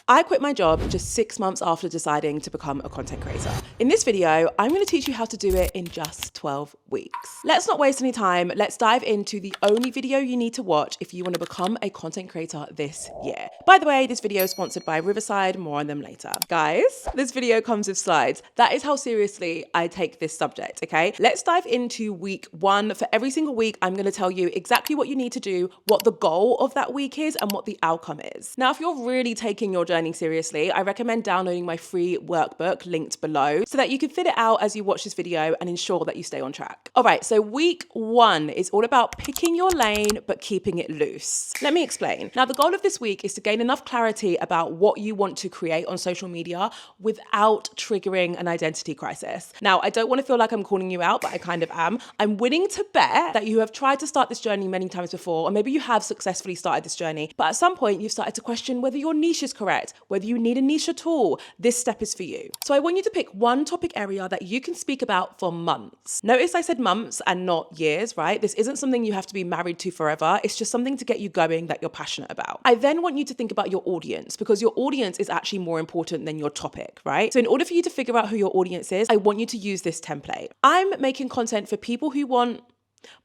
I quit my job just 6 months after deciding to become a content creator. In this video, I'm going to teach you how to do it in just 12 weeks. Let's not waste any time. Let's dive into the only video you need to watch if you want to become a content creator this year. By the way, this video is sponsored by Riverside. More on them later. Guys, this video comes with slides. That is how seriously I take this subject, okay? Let's dive into week 1. For every single week, I'm going to tell you exactly what you need to do, what the goal of that week is, and what the outcome is. Now, if you're really taking your journey seriously, I recommend downloading my free workbook linked below so that you can fit it out as you watch this video and ensure that you stay on track. All right, so week 1 is all about picking your lane, but keeping it loose. Let me explain. Now, the goal of this week is to gain enough clarity about what you want to create on social media without triggering an identity crisis. Now, I don't want to feel like I'm calling you out, but I kind of am. I'm willing to bet that you have tried to start this journey many times before, or maybe you have successfully started this journey, but at some point you've started to question whether your niche is correct, whether you need a niche at all. This step is for you. So I want you to pick one topic area that you can speak about for months. Notice I said months and not years, right? This isn't something you have to be married to forever. It's just something to get you going that you're passionate about. I then want you to think about your audience, because your audience is actually more important than your topic, right? So in order for you to figure out who your audience is, I want you to use this template. I'm making content for people who want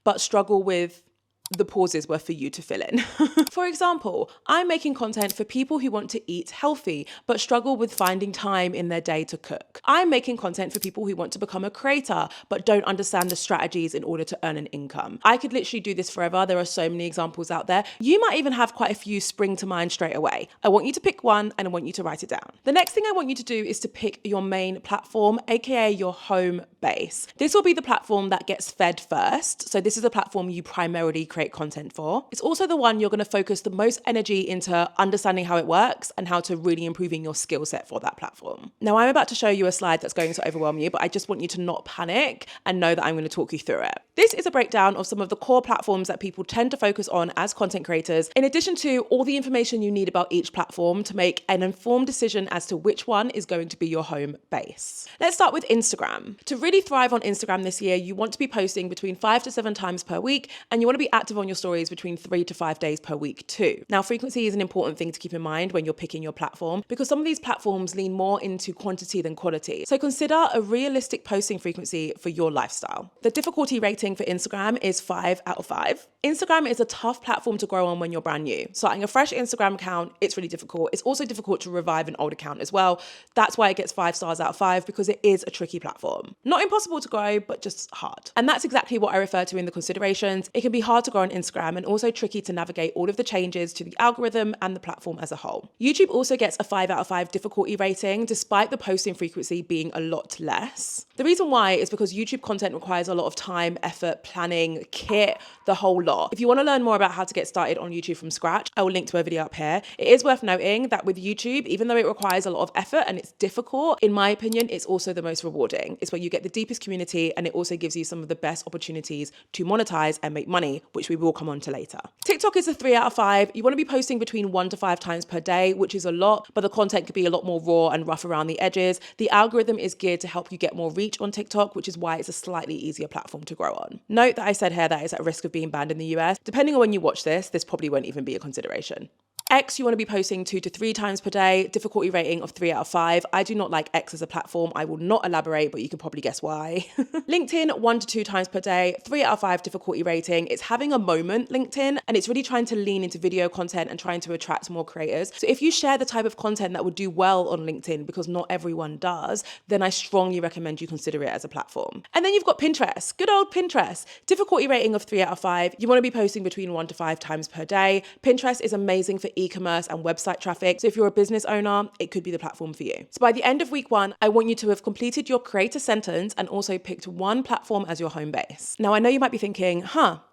but struggle with. The pauses were for you to fill in. For example, I'm making content for people who want to eat healthy but struggle with finding time in their day to cook. I'm making content for people who want to become a creator but don't understand the strategies in order to earn an income. I could literally do this forever. There are so many examples out there. You might even have quite a few spring to mind straight away. I want you to pick one and I want you to write it down. The next thing I want you to do is to pick your main platform, aka your home base. This will be the platform that gets fed first. So this is the platform you primarily create content for. It's also the one you're going to focus the most energy into understanding how it works and how to really improving your skill set for that platform. Now, I'm about to show you a slide that's going to overwhelm you, but I just want you to not panic and know that I'm going to talk you through it. This is a breakdown of some of the core platforms that people tend to focus on as content creators, in addition to all the information you need about each platform to make an informed decision as to which one is going to be your home base. Let's start with Instagram. To really thrive on Instagram this year, you want to be posting between 5 to 7 times per week, and you want to be active on your stories between 3 to 5 days per week too. Now, frequency is an important thing to keep in mind when you're picking your platform, because some of these platforms lean more into quantity than quality. So consider a realistic posting frequency for your lifestyle. The difficulty rating for Instagram is 5 out of 5. Instagram is a tough platform to grow on when you're brand new. Starting a fresh Instagram account, it's really difficult. It's also difficult to revive an old account as well. That's why it gets 5 stars out of 5, because it is a tricky platform. Not impossible to grow, but just hard. And that's exactly what I refer to in the considerations. It can be hard to grow on Instagram and also tricky to navigate all of the changes to the algorithm and the platform as a whole. YouTube also gets a 5 out of 5 difficulty rating, despite the posting frequency being a lot less. The reason why is because YouTube content requires a lot of time, effort, planning, kit, the whole lot. If you want to learn more about how to get started on YouTube from scratch, I will link to a video up here. It is worth noting that with YouTube, even though it requires a lot of effort and it's difficult, in my opinion, it's also the most rewarding. It's where you get the deepest community, and it also gives you some of the best opportunities to monetize and make money, which we will come on to later. TikTok is a 3 out of 5. You want to be posting between 1 to 5 times per day, which is a lot, but the content could be a lot more raw and rough around the edges. The algorithm is geared to help you get more reach on TikTok, which is why it's a slightly easier platform to grow on. Note that I said here that it's at risk of being banned in the US. Depending on when you watch this probably won't even be a consideration. X, you want to be posting 2 to 3 times per day, difficulty rating of 3 out of 5. I do not like X as a platform. I will not elaborate, but you can probably guess why. LinkedIn, 1 to 2 times per day, 3 out of 5 difficulty rating. It's having a moment, LinkedIn, and it's really trying to lean into video content and trying to attract more creators. So if you share the type of content that would do well on LinkedIn, because not everyone does, then I strongly recommend you consider it as a platform. And then you've got Pinterest, good old Pinterest. Difficulty rating of 3 out of 5. You want to be posting between 1 to 5 times per day. Pinterest is amazing for e-commerce and website traffic. So if you're a business owner, it could be the platform for you. So by the end of week 1, I want you to have completed your creator sentence and also picked one platform as your home base. Now, I know you might be thinking,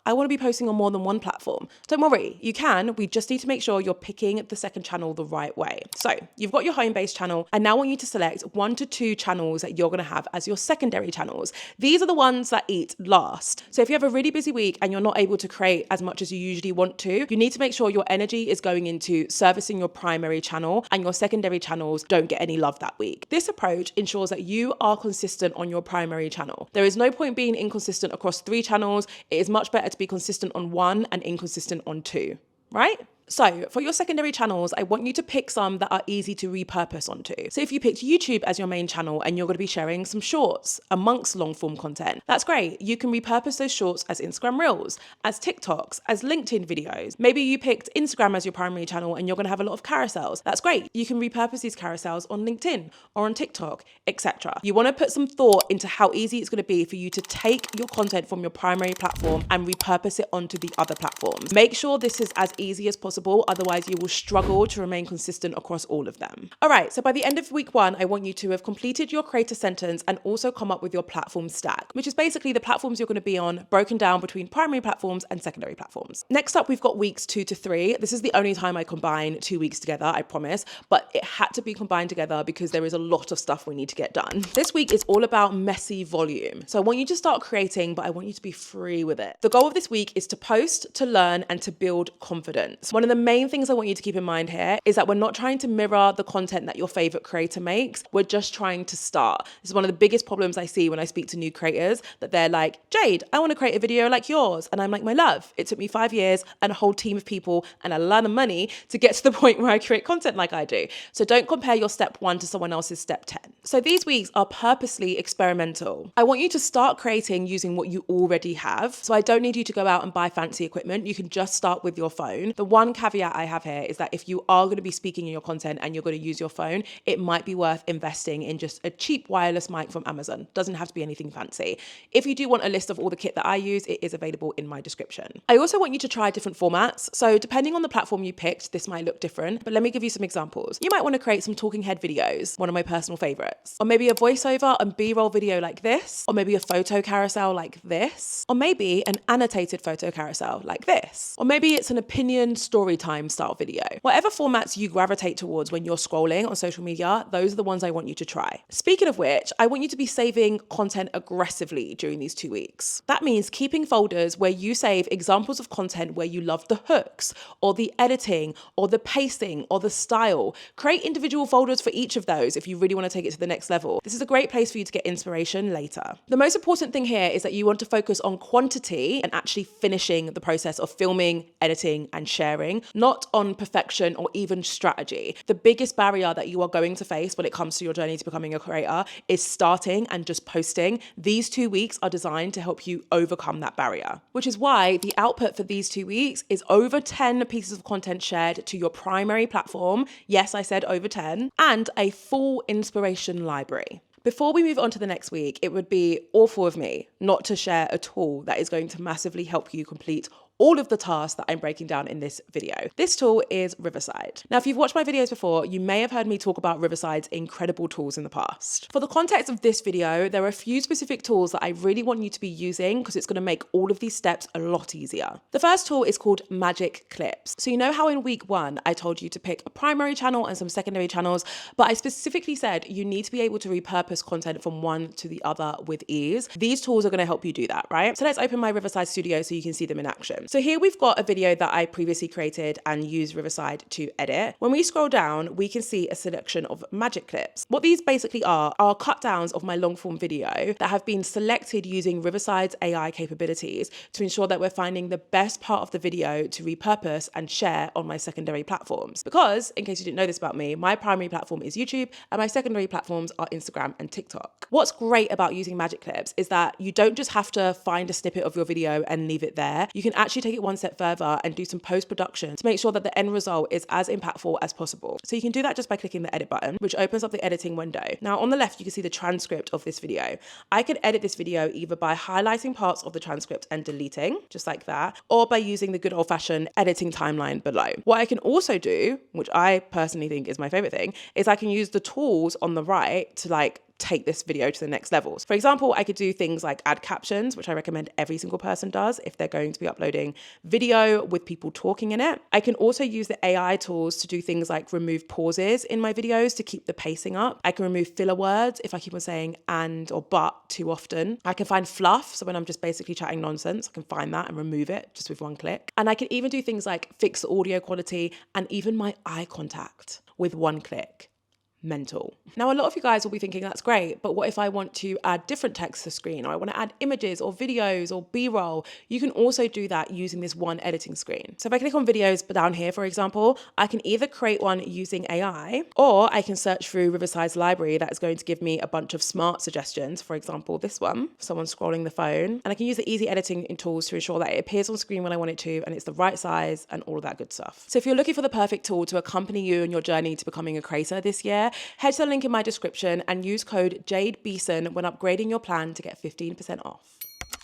I want to be posting on more than one platform. Don't worry, you can. We just need to make sure you're picking the second channel the right way. So you've got your home base channel. I now want you to select 1 to 2 channels that you're going to have as your secondary channels. These are the ones that eat last. So if you have a really busy week and you're not able to create as much as you usually want to, you need to make sure your energy is going into servicing your primary channel and your secondary channels don't get any love that week. This approach ensures that you are consistent on your primary channel. There is no point being inconsistent across 3 channels. It is much better to be consistent on 1 and inconsistent on 2, right? So for your secondary channels, I want you to pick some that are easy to repurpose onto. So if you picked YouTube as your main channel and you're going to be sharing some shorts amongst long form content, that's great. You can repurpose those shorts as Instagram Reels, as TikToks, as LinkedIn videos. Maybe you picked Instagram as your primary channel and you're going to have a lot of carousels. That's great. You can repurpose these carousels on LinkedIn or on TikTok, etc. You want to put some thought into how easy it's going to be for you to take your content from your primary platform and repurpose it onto the other platforms. Make sure this is as easy as possible, otherwise you will struggle to remain consistent across all of them. All right, so by the end of week 1, I want you to have completed your creator sentence and also come up with your platform stack, which is basically the platforms you're going to be on, broken down between primary platforms and secondary platforms. Next up, we've got weeks 2 to 3. This is the only time I combine 2 weeks together, I promise, but it had to be combined together because there is a lot of stuff we need to get done. This week is all about messy volume. So I want you to start creating, but I want you to be free with it. The goal of this week is to post, to learn, and to build confidence. One of the main things I want you to keep in mind here is that we're not trying to mirror the content that your favorite creator makes. We're just trying to start. This is one of the biggest problems I see when I speak to new creators, that they're like, Jade, I want to create a video like yours. And I'm like, my love, it took me 5 years and a whole team of people and a lot of money to get to the point where I create content like I do. So don't compare your step 1 to someone else's step 10. So these weeks are purposely experimental. I want you to start creating using what you already have. So I don't need you to go out and buy fancy equipment. You can just start with your phone. The one caveat I have here is that if you are going to be speaking in your content and you're going to use your phone, it might be worth investing in just a cheap wireless mic from Amazon. Doesn't have to be anything fancy. If you do want a list of all the kit that I use, it is available in my description. I also want you to try different formats. So depending on the platform you picked, this might look different, but let me give you some examples. You might want to create some talking head videos, one of my personal favorites, or maybe a voiceover and B-roll video like this, or maybe a photo carousel like this, or maybe an annotated photo carousel like this, or maybe it's an opinion story time style video. Whatever formats you gravitate towards when you're scrolling on social media, those are the ones I want you to try. Speaking of which, I want you to be saving content aggressively during these 2 weeks. That means keeping folders where you save examples of content where you love the hooks or the editing or the pacing or the style. Create individual folders for each of those if you really want to take it to the next level. This is a great place for you to get inspiration later. The most important thing here is that you want to focus on quantity and actually finishing the process of filming, editing, and sharing, not on perfection or even strategy. The biggest barrier that you are going to face when it comes to your journey to becoming a creator is starting and just posting. These 2 weeks are designed to help you overcome that barrier, which is why the output for these 2 weeks is over 10 pieces of content shared to your primary platform. Yes, I said over 10, and a full inspiration library. Before we move on to the next week, it would be awful of me not to share a tool that is going to massively help you complete all of the tasks that I'm breaking down in this video. This tool is Riverside. Now, if you've watched my videos before, you may have heard me talk about Riverside's incredible tools in the past. For the context of this video, there are a few specific tools that I really want you to be using because it's gonna make all of these steps a lot easier. The first tool is called Magic Clips. So you know how in week 1, I told you to pick a primary channel and some secondary channels, but I specifically said you need to be able to repurpose content from one to the other with ease. These tools are gonna help you do that, right? So let's open my Riverside studio so you can see them in action. So here we've got a video that I previously created and used Riverside to edit. When we scroll down, we can see a selection of magic clips. What these basically are cut downs of my long form video that have been selected using Riverside's AI capabilities to ensure that we're finding the best part of the video to repurpose and share on my secondary platforms. Because, in case you didn't know this about me, my primary platform is YouTube and my secondary platforms are Instagram and TikTok. What's great about using magic clips is that you don't just have to find a snippet of your video and leave it there. You can actually take it one step further and do some post-production to make sure that the end result is as impactful as possible. So you can do that just by clicking the edit button, which opens up the editing window. Now on the left, you can see the transcript of this video. I could edit this video either by highlighting parts of the transcript and deleting, just like that, or by using the good old-fashioned editing timeline below. What I can also do, which I personally think is my favorite thing, is I can use the tools on the right to take this video to the next levels. For example, I could do things like add captions, which I recommend every single person does if they're going to be uploading video with people talking in it. I can also use the AI tools to do things like remove pauses in my videos to keep the pacing up. I can remove filler words if I keep on saying and or but too often. I can find fluff, so when I'm just basically chatting nonsense, I can find that and remove it just with one click. And I can even do things like fix the audio quality and even my eye contact with one click. mental. Now, a lot of you guys will be thinking that's great, but what if I want to add different text to the screen, or I want to add images or videos or B-roll? You can also do that using this one editing screen. So if I click on videos down here, for example, I can either create one using AI, or I can search through Riverside's library that is going to give me a bunch of smart suggestions. For example, this one, someone scrolling the phone, and I can use the easy editing tools to ensure that it appears on screen when I want it to, and it's the right size and all of that good stuff. So if you're looking for the perfect tool to accompany you on your journey to becoming a creator this year, head to the link in my description and use code Jade Beason when upgrading your plan to get 15% off.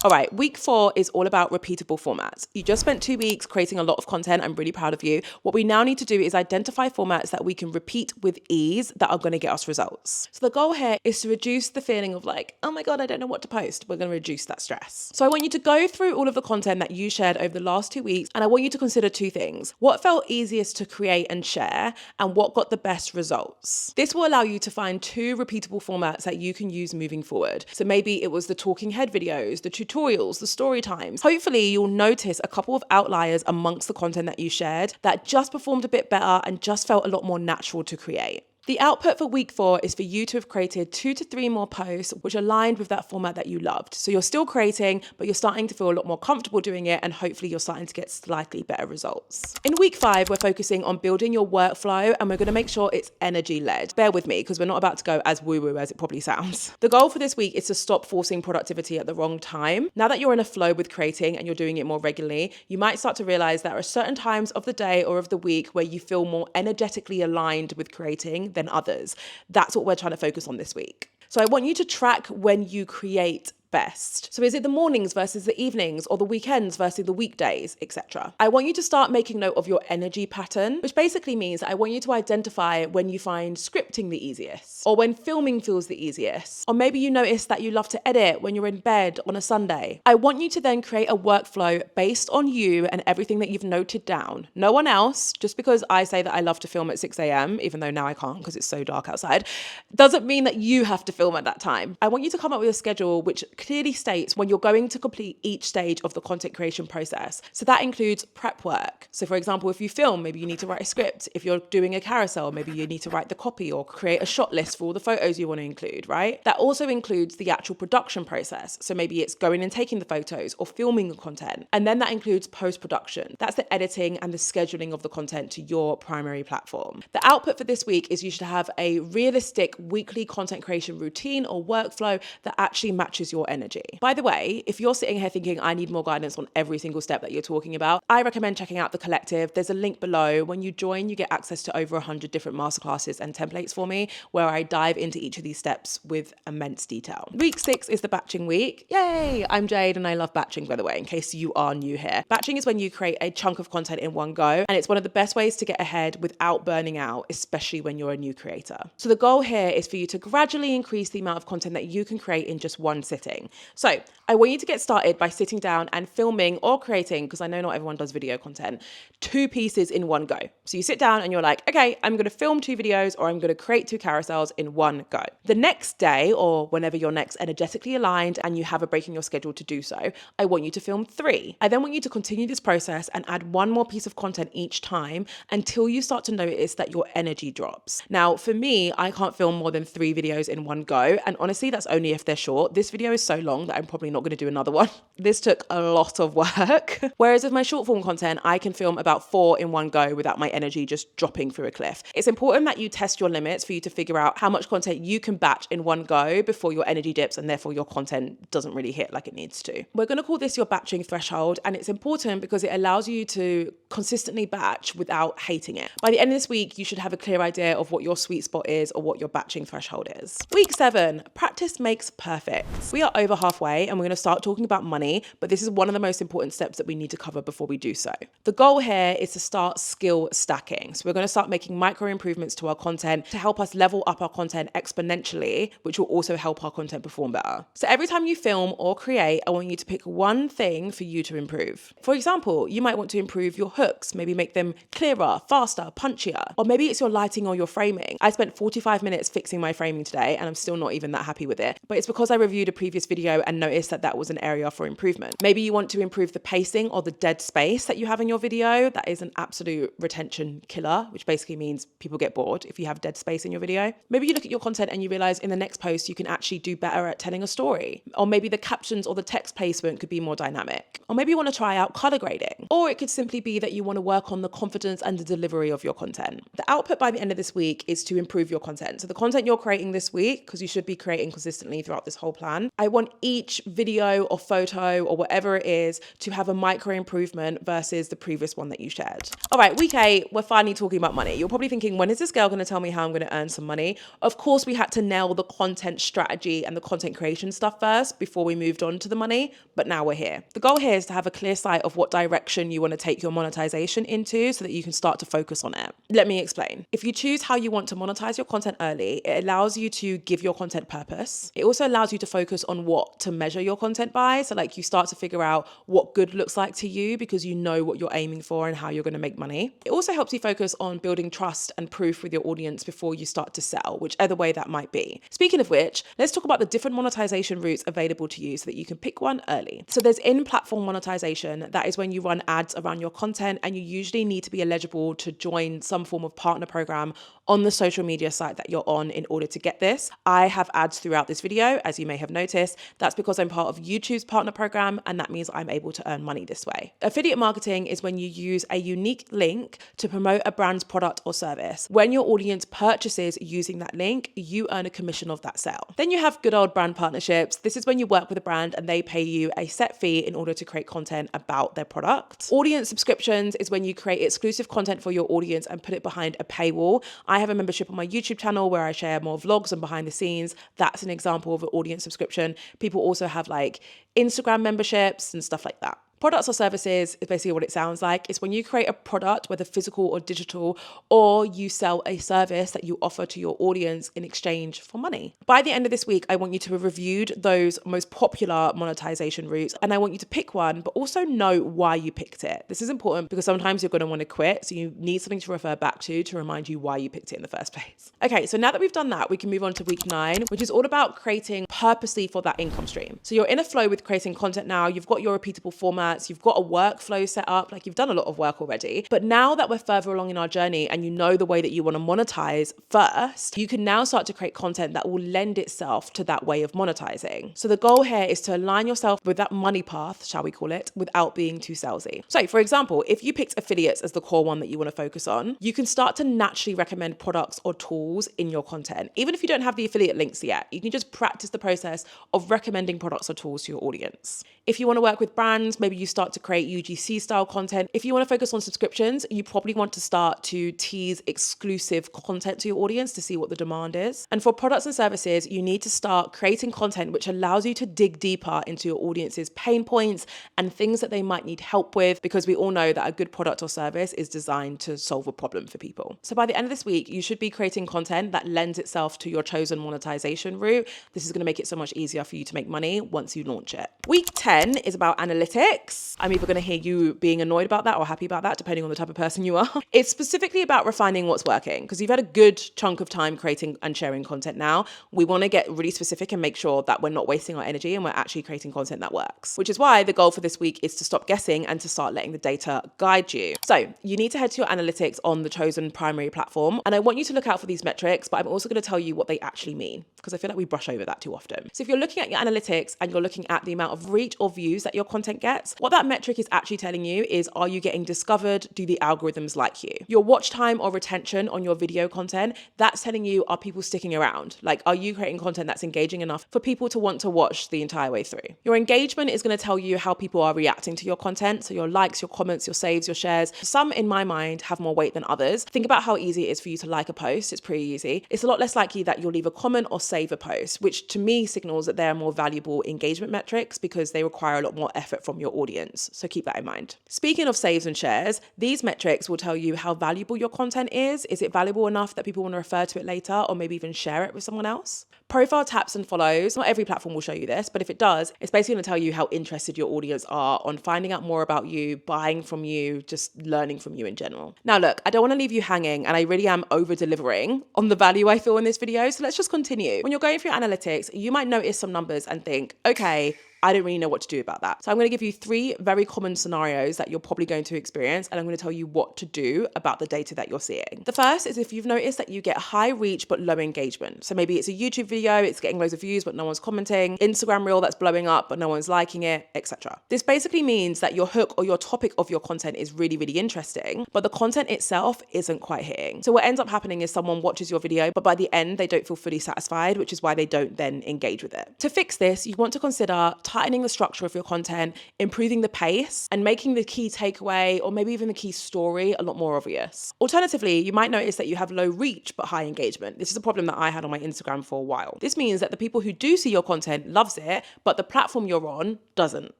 All right, week 4 is all about repeatable formats. You just spent 2 weeks creating a lot of content. I'm really proud of you. What we now need to do is identify formats that we can repeat with ease that are going to get us results. So the goal here is to reduce the feeling of like, oh my God, I don't know what to post. We're going to reduce that stress. So I want you to go through all of the content that you shared over the last 2 weeks, and I want you to consider 2 things. What felt easiest to create and share, and what got the best results? This will allow you to find 2 repeatable formats that you can use moving forward. So maybe it was the talking head videos, the tutorials, the story times. Hopefully you'll notice a couple of outliers amongst the content that you shared that just performed a bit better and just felt a lot more natural to create. The output for week 4 is for you to have created 2 to 3 more posts which aligned with that format that you loved. So you're still creating, but you're starting to feel a lot more comfortable doing it, and hopefully you're starting to get slightly better results. In week 5, we're focusing on building your workflow, and we're going to make sure it's energy led. Bear with me because we're not about to go as woo-woo as it probably sounds. The goal for this week is to stop forcing productivity at the wrong time. Now that you're in a flow with creating and you're doing it more regularly, you might start to realize there are certain times of the day or of the week where you feel more energetically aligned with creating than others. That's what we're trying to focus on this week. So I want you to track when you create best. So is it the mornings versus the evenings, or the weekends versus the weekdays, etc.? I want you to start making note of your energy pattern, which basically means I want you to identify when you find scripting the easiest, or when filming feels the easiest, or maybe you notice that you love to edit when you're in bed on a Sunday. I want you to then create a workflow based on you and everything that you've noted down. No one else. Just because I say that I love to film at 6 a.m, even though now I can't because it's so dark outside, doesn't mean that you have to film at that time. I want you to come up with a schedule which clearly states when you're going to complete each stage of the content creation process. So that includes prep work. So for example, if you film, maybe you need to write a script. If you're doing a carousel, maybe you need to write the copy or create a shot list for all the photos you want to include, right? That also includes the actual production process. So maybe it's going and taking the photos or filming the content. And then that includes post-production. That's the editing and the scheduling of the content to your primary platform. The output for this week is you should have a realistic weekly content creation routine or workflow that actually matches your energy. By the way, if you're sitting here thinking I need more guidance on every single step that you're talking about, I recommend checking out the collective. There's a link below. When you join, you get access to over 100 different masterclasses and templates for me, where I dive into each of these steps with immense detail. Week 6 is the batching week. Yay! I'm Jade and I love batching, by the way, in case you are new here. Batching is when you create a chunk of content in one go, and it's one of the best ways to get ahead without burning out, especially when you're a new creator. So the goal here is for you to gradually increase the amount of content that you can create in just one sitting. So I want you to get started by sitting down and filming or creating, because I know not everyone does video content, 2 pieces in one go. So you sit down and you're like, okay, I'm going to film 2 videos, or I'm going to create 2 carousels in one go. The next day, or whenever you're next energetically aligned and you have a break in your schedule to do so, I want you to film 3. I then want you to continue this process and add 1 more piece of content each time until you start to notice that your energy drops. Now, for me, I can't film more than 3 videos in one go. And honestly, that's only if they're short. This video is so long that I'm probably not going to do another one. This took a lot of work. Whereas with my short form content, I can film about 4 in one go without my energy just dropping through a cliff. It's important that you test your limits for you to figure out how much content you can batch in one go before your energy dips and therefore your content doesn't really hit like it needs to. We're going to call this your batching threshold, and it's important because it allows you to consistently batch without hating it. By the end of this week, you should have a clear idea of what your sweet spot is or what your batching threshold is. Week 7, practice makes perfect. We are over halfway and we're going to start talking about money, but this is one of the most important steps that we need to cover before we do so. The goal here is to start skill stacking. So we're going to start making micro improvements to our content to help us level up our content exponentially, which will also help our content perform better. So every time you film or create, I want you to pick one thing for you to improve. For example, you might want to improve your hooks, maybe make them clearer, faster, punchier, or maybe it's your lighting or your framing. I spent 45 minutes fixing my framing today and I'm still not even that happy with it, but it's because I reviewed a previous this video and noticed that that was an area for improvement. Maybe you want to improve the pacing or the dead space that you have in your video. That is an absolute retention killer, which basically means people get bored if you have dead space in your video. Maybe you look at your content and you realize in the next post you can actually do better at telling a story. Or maybe the captions or the text placement could be more dynamic. Or maybe you want to try out color grading. Or it could simply be that you want to work on the confidence and the delivery of your content. The output by the end of this week is to improve your content. So the content you're creating this week, because you should be creating consistently throughout this whole plan, I want each video or photo or whatever it is to have a micro improvement versus the previous one that you shared. All right, week 8, we're finally talking about money. You're probably thinking, when is this girl going to tell me how I'm going to earn some money? Of course, we had to nail the content strategy and the content creation stuff first before we moved on to the money, but now we're here. The goal here is to have a clear sight of what direction you want to take your monetization into so that you can start to focus on it. Let me explain. If you choose how you want to monetize your content early, it allows you to give your content purpose. It also allows you to focus on what to measure your content by. So like you start to figure out what good looks like to you because you know what you're aiming for and how you're going to make money. It also helps you focus on building trust and proof with your audience before you start to sell, whichever way that might be. Speaking of which, let's talk about the different monetization routes available to you so that you can pick one early. So there's in-platform monetization. That is when you run ads around your content and you usually need to be eligible to join some form of partner program on the social media site that you're on in order to get this. I have ads throughout this video, as you may have noticed. That's because I'm part of YouTube's partner program, and that means I'm able to earn money this way. Affiliate marketing is when you use a unique link to promote a brand's product or service. When your audience purchases using that link, you earn a commission of that sale. Then you have good old brand partnerships. This is when you work with a brand and they pay you a set fee in order to create content about their product. Audience subscriptions is when you create exclusive content for your audience and put it behind a paywall. I have a membership on my YouTube channel where I share more vlogs and behind the scenes. That's an example of an audience subscription. People also have like Instagram memberships and stuff like that. Products or services is basically what it sounds like. It's when you create a product, whether physical or digital, or you sell a service that you offer to your audience in exchange for money. By the end of this week, I want you to have reviewed those most popular monetization routes, and I want you to pick one, but also know why you picked it. This is important because sometimes you're going to want to quit, so you need something to refer back to remind you why you picked it in the first place. Okay, so now that we've done that, we can move on to week 9, which is all about creating purposely for that income stream. So you're in a flow with creating content now. You've got your repeatable format. You've got a workflow set up, like you've done a lot of work already. But now that we're further along in our journey and you know the way that you want to monetize first, you can now start to create content that will lend itself to that way of monetizing. So the goal here is to align yourself with that money path, shall we call it, without being too salesy. So for example, if you picked affiliates as the core one that you want to focus on, you can start to naturally recommend products or tools in your content. Even if you don't have the affiliate links yet, you can just practice the process of recommending products or tools to your audience. If you want to work with brands, maybe you start to create UGC style content. If you want to focus on subscriptions, you probably want to start to tease exclusive content to your audience to see what the demand is. And for products and services, you need to start creating content which allows you to dig deeper into your audience's pain points and things that they might need help with, because we all know that a good product or service is designed to solve a problem for people. So by the end of this week, you should be creating content that lends itself to your chosen monetization route. This is going to make it so much easier for you to make money once you launch it. Week 10 is about analytics. I'm either going to hear you being annoyed about that or happy about that, depending on the type of person you are. It's specifically about refining what's working, because you've had a good chunk of time creating and sharing content now. We want to get really specific and make sure that we're not wasting our energy and we're actually creating content that works, which is why the goal for this week is to stop guessing and to start letting the data guide you. So you need to head to your analytics on the chosen primary platform. And I want you to look out for these metrics, but I'm also going to tell you what they actually mean, because I feel like we brush over that too often. So if you're looking at your analytics and you're looking at the amount of reach or views that your content gets, what that metric is actually telling you is, are you getting discovered? Do the algorithms like you? Your watch time or retention on your video content, that's telling you, are people sticking around? Like, are you creating content that's engaging enough for people to want to watch the entire way through? Your engagement is going to tell you how people are reacting to your content. So your likes, your comments, your saves, your shares. Some, in my mind, have more weight than others. Think about how easy it is for you to like a post. It's pretty easy. It's a lot less likely that you'll leave a comment or save a post, which to me signals that they're more valuable engagement metrics because they require a lot more effort from your audience audience. So keep that in mind. Speaking of saves and shares, these metrics will tell you how valuable your content is. Is it valuable enough that people want to refer to it later or maybe even share it with someone else? Profile taps and follows. Not every platform will show you this, but if it does, it's basically going to tell you how interested your audience are on finding out more about you, buying from you, just learning from you in general. Now, look, I don't want to leave you hanging, and I really am over-delivering on the value I feel in this video, so let's just continue. When you're going through your analytics, you might notice some numbers and think, okay, I don't really know what to do about that. So I'm going to give you 3 very common scenarios that you're probably going to experience, and I'm going to tell you what to do about the data that you're seeing. The first is if you've noticed that you get high reach but low engagement. So maybe it's a YouTube video, it's getting loads of views but no one's commenting, Instagram reel that's blowing up but no one's liking it, etc. This basically means that your hook or your topic of your content is really, really interesting, but the content itself isn't quite hitting. So what ends up happening is someone watches your video, but by the end they don't feel fully satisfied, which is why they don't then engage with it. To fix this, you want to consider tightening the structure of your content, improving the pace, and making the key takeaway or maybe even the key story a lot more obvious. Alternatively, you might notice that you have low reach but high engagement. This is a problem that I had on my Instagram for a while. This means that the people who do see your content loves it, but the platform you're on doesn't.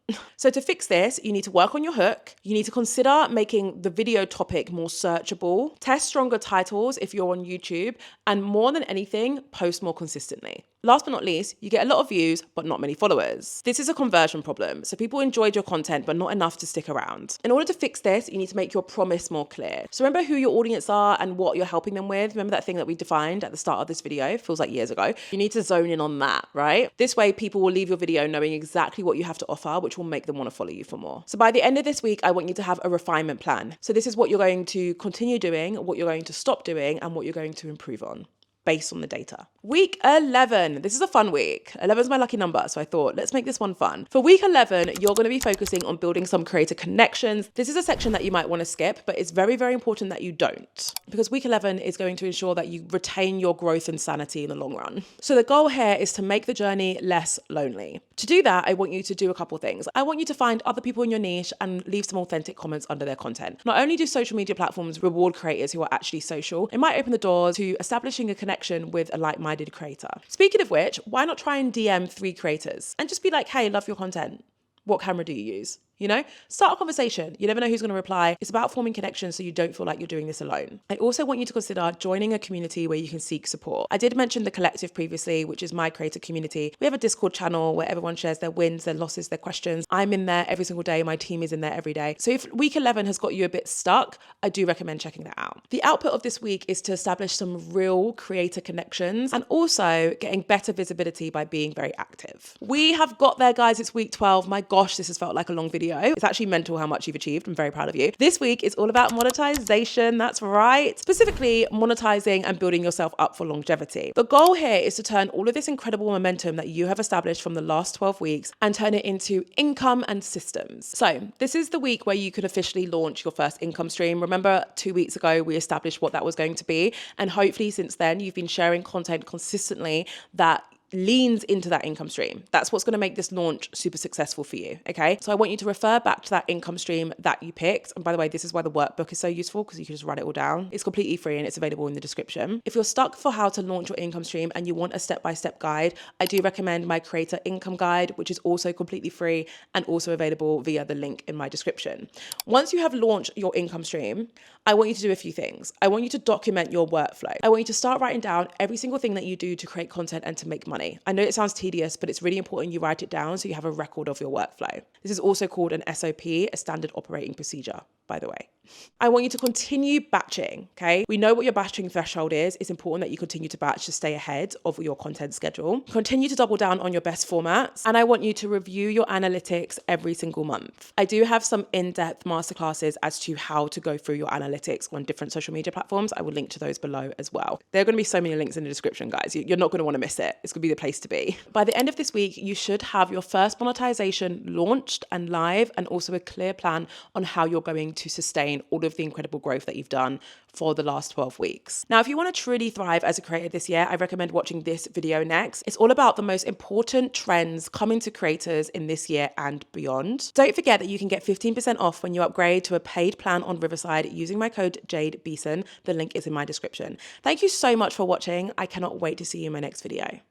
So to fix this, you need to work on your hook. You need to consider making the video topic more searchable, test stronger titles if you're on YouTube, and more than anything, post more consistently. Last but not least, you get a lot of views, but not many followers. This is a conversion problem. So people enjoyed your content, but not enough to stick around. In order to fix this, you need to make your promise more clear. So remember who your audience are and what you're helping them with. Remember that thing that we defined at the start of this video? Feels like years ago. You need to zone in on that, right? This way, people will leave your video knowing exactly what you have to offer, which will make them want to follow you for more. So by the end of this week, I want you to have a refinement plan. So this is what you're going to continue doing, what you're going to stop doing, and what you're going to improve on, based on the data. Week 11. This is a fun week. 11 is my lucky number, so I thought, let's make this one fun. For week 11, you're going to be focusing on building some creator connections. This is a section that you might want to skip, but it's very, very important that you don't, because week 11 is going to ensure that you retain your growth and sanity in the long run. So the goal here is to make the journey less lonely. To do that, I want you to do a couple things. I want you to find other people in your niche and leave some authentic comments under their content. Not only do social media platforms reward creators who are actually social, it might open the doors to establishing a connection with a like-minded creator. Speaking of which, why not try and DM 3 creators and just be like, hey, love your content. What camera do you use? You know, start a conversation. You never know who's going to reply. It's about forming connections so you don't feel like you're doing this alone. I also want you to consider joining a community where you can seek support. I did mention the collective previously, which is my creator community. We have a Discord channel where everyone shares their wins, their losses, their questions. I'm in there every single day. My team is in there every day. So if week 11 has got you a bit stuck, I do recommend checking that out. The output of this week is to establish some real creator connections and also getting better visibility by being very active. We have got there, guys. It's week 12. My gosh, this has felt like a long video. It's actually mental how much you've achieved. I'm very proud of you. This week is all about monetization. That's right. Specifically, monetizing and building yourself up for longevity. The goal here is to turn all of this incredible momentum that you have established from the last 12 weeks and turn it into income and systems. So this is the week where you could officially launch your first income stream. Remember 2 weeks ago, we established what that was going to be. And hopefully since then, you've been sharing content consistently that leans into that income stream. That's what's going to make this launch super successful for you. Okay. So I want you to refer back to that income stream that you picked. And by the way, this is why the workbook is so useful, because you can just write it all down. It's completely free and it's available in the description. If you're stuck for how to launch your income stream and you want a step-by-step guide, I do recommend my creator income guide, which is also completely free and also available via the link in my description. Once you have launched your income stream, I want you to do a few things. I want you to document your workflow. I want you to start writing down every single thing that you do to create content and to make money. I know it sounds tedious, but it's really important you write it down so you have a record of your workflow. This is also called an SOP, a standard operating procedure, by the way. I want you to continue batching, okay? We know what your batching threshold is. It's important that you continue to batch to stay ahead of your content schedule. Continue to double down on your best formats. And I want you to review your analytics every single month. I do have some in-depth masterclasses as to how to go through your analytics on different social media platforms. I will link to those below as well. There are going to be so many links in the description, guys. You're not going to want to miss it. It's going to be the place to be. By the end of this week, you should have your first monetization launched and live, and also a clear plan on how you're going to sustain all of the incredible growth that you've done for the last 12 weeks. Now, if you want to truly thrive as a creator this year, I recommend watching this video next. It's all about the most important trends coming to creators in this year and beyond. Don't forget that you can get 15% off when you upgrade to a paid plan on Riverside using my code Jade Beason. The link is in my description. Thank you so much for watching. I cannot wait to see you in my next video.